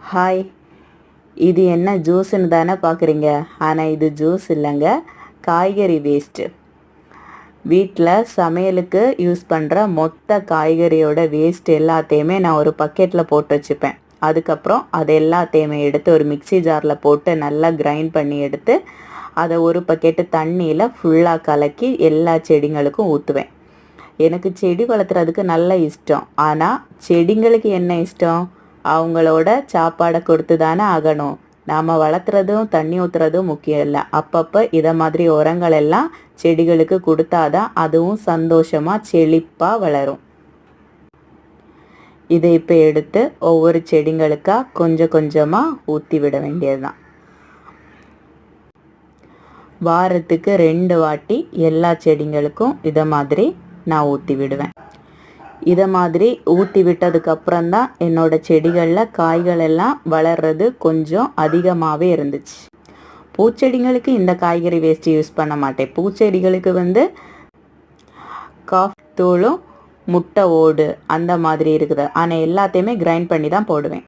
Hi, இது என்ன ஜூஸ்ன்னு தானே பார்க்குறீங்க. ஆனால் இது ஜூஸ் இல்லைங்க, காய்கறி வேஸ்ட்டு. வீட்டில் சமையலுக்கு யூஸ் பண்ணுற மொத்த காய்கறியோட வேஸ்ட் எல்லாத்தையுமே நான் ஒரு பக்கெட்டில் போட்டு வச்சுப்பேன். அதுக்கப்புறம் அது எல்லாத்தையுமே எடுத்து ஒரு மிக்ஸி ஜாரில் போட்டு நல்லா கிரைண்ட் பண்ணி எடுத்து அதை ஒரு பக்கெட்டு தண்ணியில் ஃபுல்லாக கலக்கி எல்லா செடிங்களுக்கும் ஊற்றுவேன். எனக்கு செடி வளர்த்துறதுக்கு நல்ல இஷ்டம். ஆனால் செடிங்களுக்கு என்ன இஷ்டம்? அவங்களோட சாப்பாடை கொடுத்து தானே ஆகணும். நாம் வளர்த்துறதும் தண்ணி ஊற்றுறதும் முக்கியம் இல்லை. அப்பப்போ இதை மாதிரி உரங்கள் எல்லாம் செடிகளுக்கு கொடுத்தாதான் அதுவும் சந்தோஷமாக செழிப்பாக வளரும். இதை இப்போ எடுத்து ஒவ்வொரு செடிங்களுக்காக கொஞ்சம் கொஞ்சமாக ஊற்றி விட வேண்டியதுதான். வாரத்துக்கு 2 வாட்டி எல்லா செடிங்களுக்கும் இதை மாதிரி நான் ஊற்றி விடுவேன். இதை மாதிரி ஊற்றி விட்டதுக்கப்புறம் தான் என்னோடய செடிகளில் காய்கள் எல்லாம் வளர்றது கொஞ்சம் அதிகமாகவே இருந்துச்சு. பூச்செடிங்களுக்கு இந்த காய்கறி வேஸ்ட்டு யூஸ் பண்ண மாட்டேன். பூச்செடிகளுக்கு காஃபி தூளும் முட்டை ஓடு அந்த மாதிரி இருக்குது. ஆனால் எல்லாத்தையுமே கிரைண்ட் பண்ணி தான் போடுவேன்.